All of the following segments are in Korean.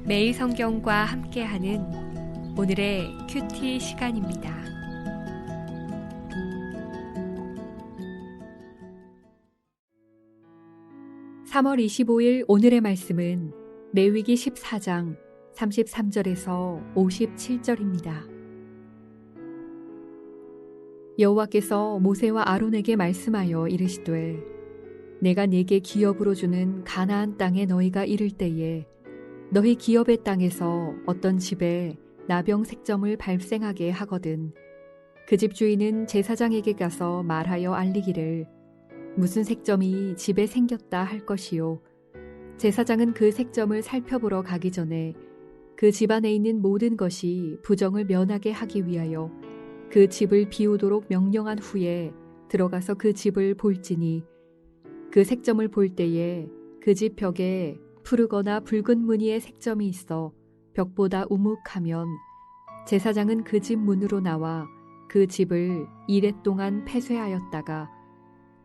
매일 성경과 함께하는 오늘의 큐티 시간입니다. (3월 25일) 오늘의 말씀은 레위기 14장 33절에서 57절입니다. 여호와께서 모세와 아론에게 말씀하여 이르시되 내가 네게 기업으로 주는 가나안 땅에 너희가 이를 때에 너희 기업의 땅에서 어떤 집에 나병 색점을 발생하게 하거든 그 집 주인은 제사장에게 가서 말하여 알리기를 무슨 색점이 집에 생겼다 할 것이요 제사장은 그 색점을 살펴보러 가기 전에 그 집 안에 있는 모든 것이 부정을 면하게 하기 위하여 그 집을 비우도록 명령한 후에 들어가서 그 집을 볼지니 그 색점을 볼 때에 그 집 벽에 푸르거나 붉은 무늬의 색점이 있어 벽보다 우묵하면 제사장은 그 집 문으로 나와 그 집을 이레 동안 폐쇄하였다가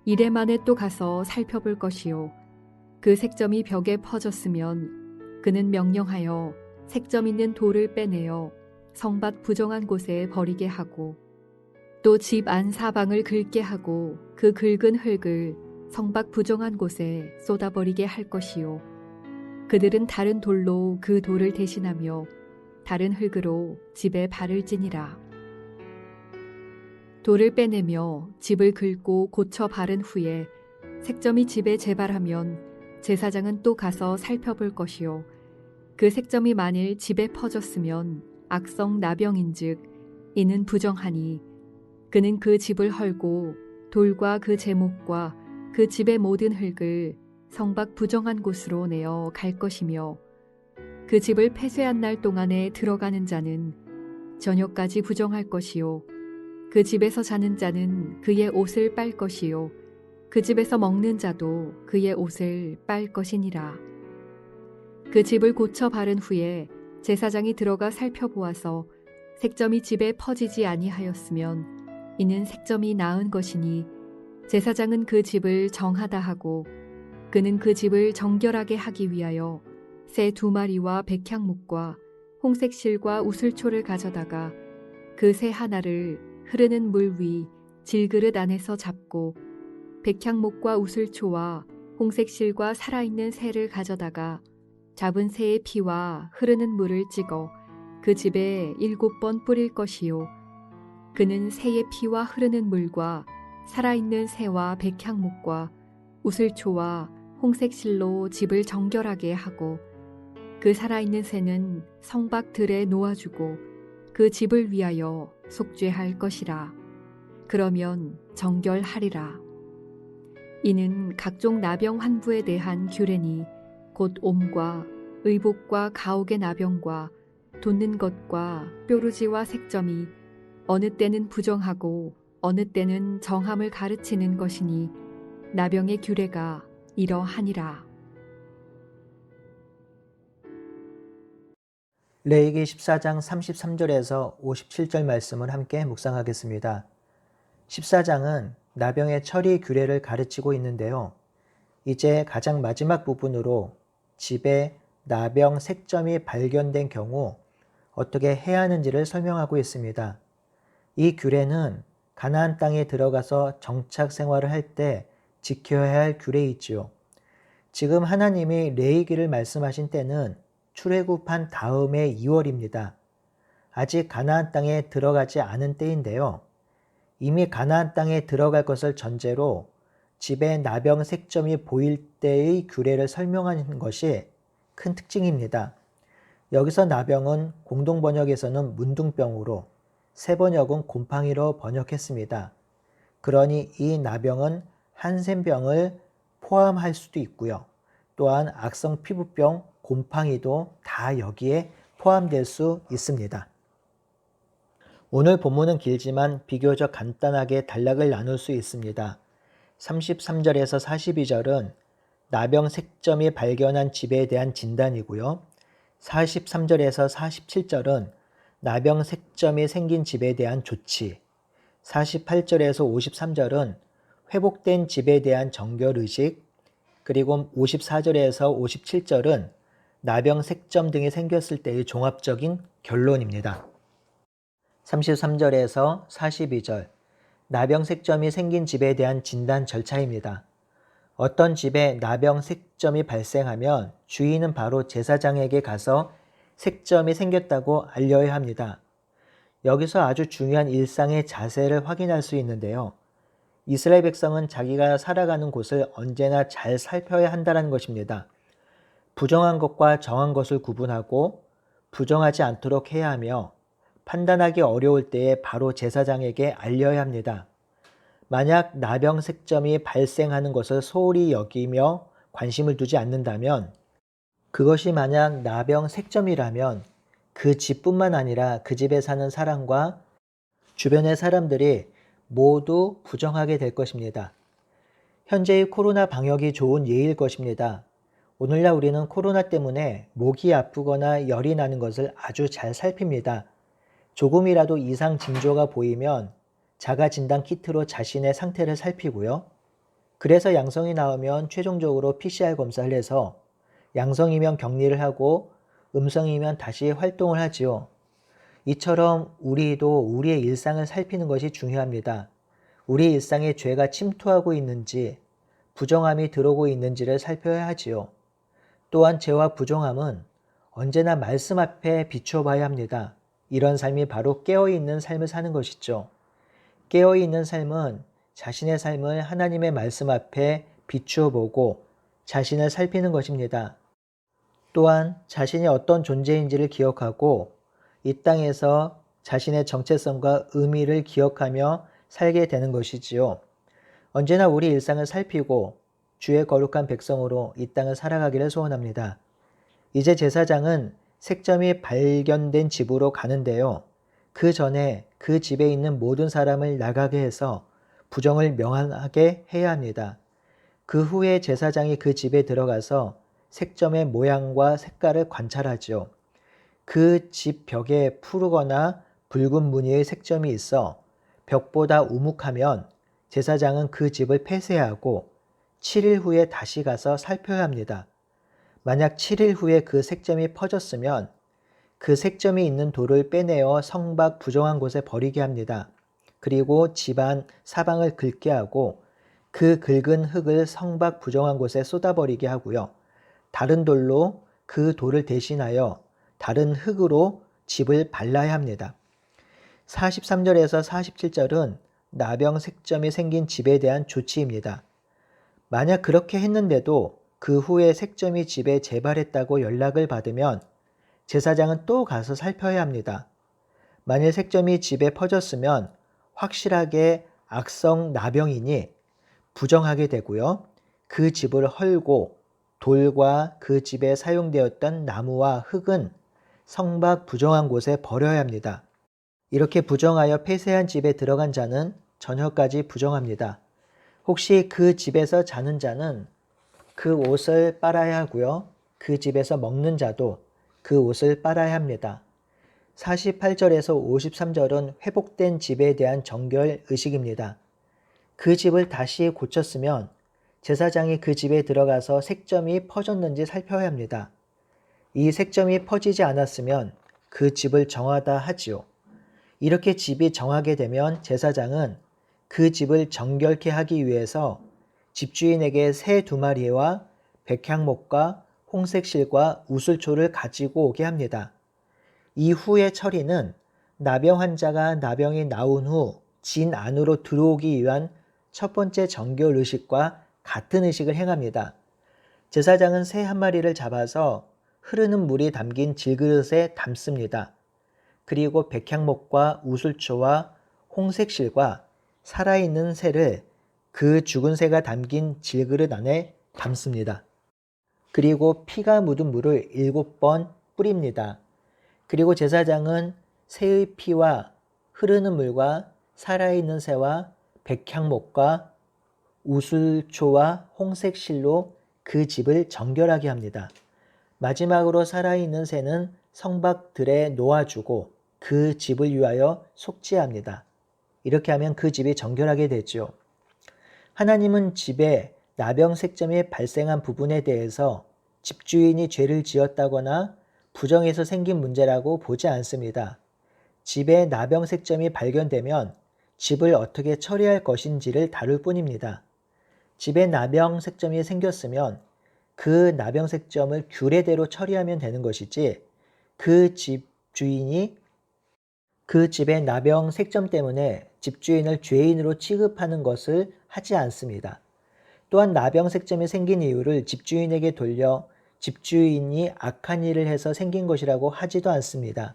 이레 만에 또 가서 살펴볼 것이요 그 색점이 벽에 퍼졌으면 그는 명령하여 색점 있는 돌을 빼내어 성밭 부정한 곳에 버리게 하고 또 집 안 사방을 긁게 하고 그 긁은 흙을 성밖 부정한 곳에 쏟아버리게 할 것이요 그들은 다른 돌로 그 돌을 대신하며 다른 흙으로 집에 발을 찌니라. 돌을 빼내며 집을 긁고 고쳐 바른 후에 색점이 집에 재발하면 제사장은 또 가서 살펴볼 것이요 그 색점이 만일 집에 퍼졌으면 악성 나병인즉 이는 부정하니 그는 그 집을 헐고 돌과 그 제목과 그 집의 모든 흙을 성밖 부정한 곳으로 내어 갈 것이며 그 집을 폐쇄한 날 동안에 들어가는 자는 저녁까지 부정할 것이요 그 집에서 자는 자는 그의 옷을 빨 것이요 그 집에서 먹는 자도 그의 옷을 빨 것이니라. 그 집을 고쳐 바른 후에 제사장이 들어가 살펴보아서 색점이 집에 퍼지지 아니하였으면 이는 색점이 나은 것이니 제사장은 그 집을 정하다 하고 그는 그 집을 정결하게 하기 위하여 새 2마리와 백향목과 홍색 실과 우슬초를 가져다가 그 새 하나를 흐르는 물 위 질그릇 안에서 잡고 백향목과 우슬초와 홍색 실과 살아있는 새를 가져다가 잡은 새의 피와 흐르는 물을 찍어 그 집에 7번 뿌릴 것이요 그는 새의 피와 흐르는 물과 살아있는 새와 백향목과 우슬초와 홍색 실로 집을 정결하게 하고 그 살아있는 새는 성밖 들에 놓아주고 그 집을 위하여 속죄할 것이라. 그러면 정결하리라. 이는 각종 나병 환부에 대한 규례니 곧 옴과 의복과 가옥의 나병과 돋는 것과 뾰루지와 색점이 어느 때는 부정하고 어느 때는 정함을 가르치는 것이니 나병의 규례가 이러하니라. 레위기 14장 33절에서 57절 말씀을 함께 묵상하겠습니다. 14장은 나병의 처리 규례를 가르치고 있는데요. 이제 가장 마지막 부분으로 집에 나병 색점이 발견된 경우 어떻게 해야 하는지를 설명하고 있습니다. 이 규례는 가나안 땅에 들어가서 정착 생활을 할 때 지켜야 할 규례이지요. 지금 하나님이 레위기를 말씀하신 때는 출애굽한 다음의 2월입니다. 아직 가나안 땅에 들어가지 않은 때인데요. 이미 가나안 땅에 들어갈 것을 전제로 집에 나병 색점이 보일 때의 규례를 설명하는 것이 큰 특징입니다. 여기서 나병은 공동 번역에서는 문둥병으로, 새 번역은 곰팡이로 번역했습니다. 그러니 이 나병은 한센병을 포함할 수도 있고요. 또한 악성 피부병, 곰팡이도 다 여기에 포함될 수 있습니다. 오늘 본문은 길지만 비교적 간단하게 단락을 나눌 수 있습니다. 33절에서 42절은 나병 색점이 발견한 집에 대한 진단이고요. 43절에서 47절은 나병 색점이 생긴 집에 대한 조치, 48절에서 53절은 회복된 집에 대한 정결의식, 그리고 54절에서 57절은 나병, 색점 등이 생겼을 때의 종합적인 결론입니다. 33절에서 42절, 나병, 색점이 생긴 집에 대한 진단 절차입니다. 어떤 집에 나병, 색점이 발생하면 주인은 바로 제사장에게 가서 색점이 생겼다고 알려야 합니다. 여기서 아주 중요한 일상의 자세를 확인할 수 있는데요. 이스라엘 백성은 자기가 살아가는 곳을 언제나 잘 살펴야 한다는 것입니다. 부정한 것과 정한 것을 구분하고 부정하지 않도록 해야 하며 판단하기 어려울 때에 바로 제사장에게 알려야 합니다. 만약 나병, 색점이 발생하는 것을 소홀히 여기며 관심을 두지 않는다면, 그것이 만약 나병, 색점이라면 그 집뿐만 아니라 그 집에 사는 사람과 주변의 사람들이 모두 부정하게 될 것입니다. 현재의 코로나 방역이 좋은 예일 것입니다. 오늘날 우리는 코로나 때문에 목이 아프거나 열이 나는 것을 아주 잘 살핍니다. 조금이라도 이상 징조가 보이면 자가진단 키트로 자신의 상태를 살피고요. 그래서 양성이 나오면 최종적으로 PCR 검사를 해서 양성이면 격리를 하고 음성이면 다시 활동을 하지요. 이처럼 우리도 우리의 일상을 살피는 것이 중요합니다. 우리 일상에 죄가 침투하고 있는지, 부정함이 들어오고 있는지를 살펴야 하지요. 또한 죄와 부정함은 언제나 말씀 앞에 비춰봐야 합니다. 이런 삶이 바로 깨어있는 삶을 사는 것이죠. 깨어있는 삶은 자신의 삶을 하나님의 말씀 앞에 비추어 보고 자신을 살피는 것입니다. 또한 자신이 어떤 존재인지를 기억하고 이 땅에서 자신의 정체성과 의미를 기억하며 살게 되는 것이지요. 언제나 우리 일상을 살피고 주의 거룩한 백성으로 이 땅을 살아가기를 소원합니다. 이제 제사장은 색점이 발견된 집으로 가는데요. 그 전에 그 집에 있는 모든 사람을 나가게 해서 부정을 명하게 해야 합니다. 그 후에 제사장이 그 집에 들어가서 색점의 모양과 색깔을 관찰하죠. 그 집 벽에 푸르거나 붉은 무늬의 색점이 있어 벽보다 우묵하면 제사장은 그 집을 폐쇄하고 7일 후에 다시 가서 살펴야 합니다. 만약 7일 후에 그 색점이 퍼졌으면 그 색점이 있는 돌을 빼내어 성 밖 부정한 곳에 버리게 합니다. 그리고 집안 사방을 긁게 하고 그 긁은 흙을 성 밖 부정한 곳에 쏟아버리게 하고요. 다른 돌로 그 돌을 대신하여 다른 흙으로 집을 발라야 합니다. 43절에서 47절은 나병, 색점이 생긴 집에 대한 조치입니다. 만약 그렇게 했는데도 그 후에 색점이 집에 재발했다고 연락을 받으면 제사장은 또 가서 살펴야 합니다. 만일 색점이 집에 퍼졌으면 확실하게 악성 나병이니 부정하게 되고요. 그 집을 헐고 돌과 그 집에 사용되었던 나무와 흙은 성 밖 부정한 곳에 버려야 합니다. 이렇게 부정하여 폐쇄한 집에 들어간 자는 저녁까지 부정합니다. 혹시 그 집에서 자는 자는 그 옷을 빨아야 하고요. 그 집에서 먹는 자도 그 옷을 빨아야 합니다. 48절에서 53절은 회복된 집에 대한 정결 의식입니다. 그 집을 다시 고쳤으면 제사장이 그 집에 들어가서 색점이 퍼졌는지 살펴야 합니다. 이 색점이 퍼지지 않았으면 그 집을 정하다 하지요. 이렇게 집이 정하게 되면 제사장은 그 집을 정결케 하기 위해서 집주인에게 새 2마리와 백향목과 홍색실과 우슬초를 가지고 오게 합니다. 이후의 처리는 나병 환자가 나병이 나온 후 진 안으로 들어오기 위한 첫 번째 정결 의식과 같은 의식을 행합니다. 제사장은 새 1마리를 잡아서 흐르는 물이 담긴 질그릇에 담습니다. 그리고 백향목과 우슬초와 홍색실과 살아있는 새를 그 죽은 새가 담긴 질그릇 안에 담습니다. 그리고 피가 묻은 물을 7번 뿌립니다. 그리고 제사장은 새의 피와 흐르는 물과 살아있는 새와 백향목과 우슬초와 홍색실로 그 집을 정결하게 합니다. 마지막으로 살아있는 새는 성박들에 놓아주고 그 집을 위하여 속죄합니다. 이렇게 하면 그 집이 정결하게 되죠. 하나님은 집에 나병 색점이 발생한 부분에 대해서 집주인이 죄를 지었다거나 부정해서 생긴 문제라고 보지 않습니다. 집에 나병색점이 발견되면 집을 어떻게 처리할 것인지를 다룰 뿐입니다. 집에 나병색점이 생겼으면 그 나병색점을 규례대로 처리하면 되는 것이지 그 집주인이 그 집의 나병색점 때문에 집주인을 죄인으로 취급하는 것을 하지 않습니다. 또한 나병색점이 생긴 이유를 집주인에게 돌려 집주인이 악한 일을 해서 생긴 것이라고 하지도 않습니다.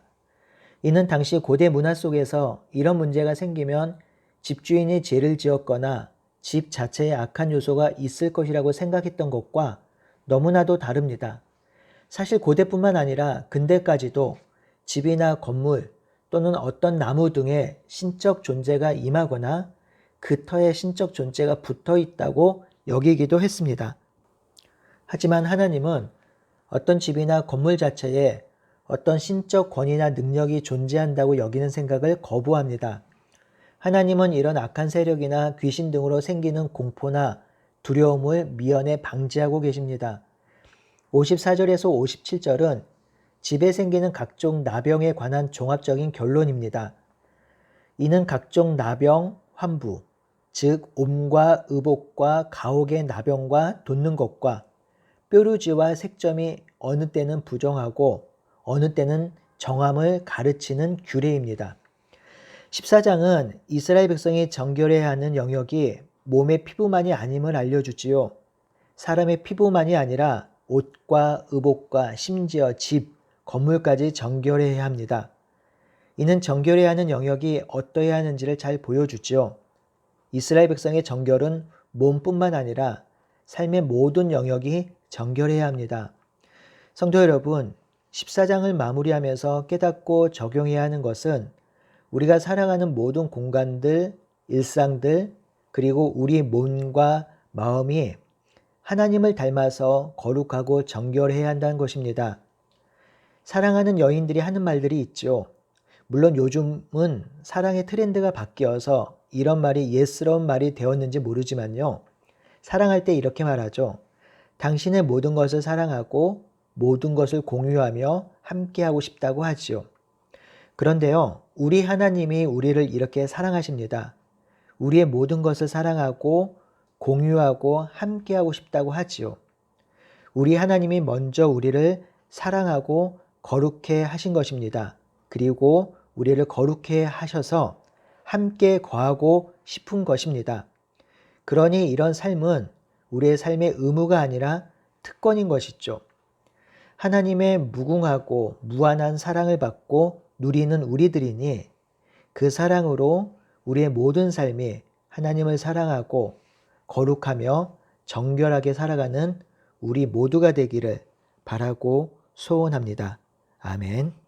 이는 당시 고대 문화 속에서 이런 문제가 생기면 집주인이 죄를 지었거나 집 자체에 악한 요소가 있을 것이라고 생각했던 것과 너무나도 다릅니다. 사실 고대뿐만 아니라 근대까지도 집이나 건물 또는 어떤 나무 등의 신적 존재가 임하거나 그 터에 신적 존재가 붙어 있다고 여기기도 했습니다. 하지만 하나님은 어떤 집이나 건물 자체에 어떤 신적 권위나 능력이 존재한다고 여기는 생각을 거부합니다. 하나님은 이런 악한 세력이나 귀신 등으로 생기는 공포나 두려움을 미연에 방지하고 계십니다. 54절에서 57절은 집에 생기는 각종 나병에 관한 종합적인 결론입니다. 이는 각종 나병, 환부, 즉 옴과 의복과 가옥의 나병과 돋는 것과 뾰루지와 색점이 어느 때는 부정하고 어느 때는 정함을 가르치는 규례입니다. 14장은 이스라엘 백성이 정결해야 하는 영역이 몸의 피부만이 아님을 알려주지요. 사람의 피부만이 아니라 옷과 의복과 심지어 집, 건물까지 정결해야 합니다. 이는 정결해야 하는 영역이 어떠해야 하는지를 잘 보여주지요. 이스라엘 백성의 정결은 몸뿐만 아니라 삶의 모든 영역이 정결해야 합니다. 성도 여러분, 14장을 마무리하면서 깨닫고 적용해야 하는 것은 우리가 살아가는 모든 공간들, 일상들, 그리고 우리 몸과 마음이 하나님을 닮아서 거룩하고 정결해야 한다는 것입니다. 사랑하는 여인들이 하는 말들이 있죠. 물론 요즘은 사랑의 트렌드가 바뀌어서 이런 말이 옛스러운 말이 되었는지 모르지만요. 사랑할 때 이렇게 말하죠. 당신의 모든 것을 사랑하고 모든 것을 공유하며 함께하고 싶다고 하지요. 그런데요, 우리 하나님이 우리를 이렇게 사랑하십니다. 우리의 모든 것을 사랑하고 공유하고 함께하고 싶다고 하지요. 우리 하나님이 먼저 우리를 사랑하고 거룩해 하신 것입니다. 그리고 우리를 거룩해 하셔서 함께 거하고 싶은 것입니다. 그러니 이런 삶은 우리의 삶의 의무가 아니라 특권인 것이죠. 하나님의 무궁하고 무한한 사랑을 받고 누리는 우리들이니 그 사랑으로 우리의 모든 삶이 하나님을 사랑하고 거룩하며 정결하게 살아가는 우리 모두가 되기를 바라고 소원합니다. 아멘.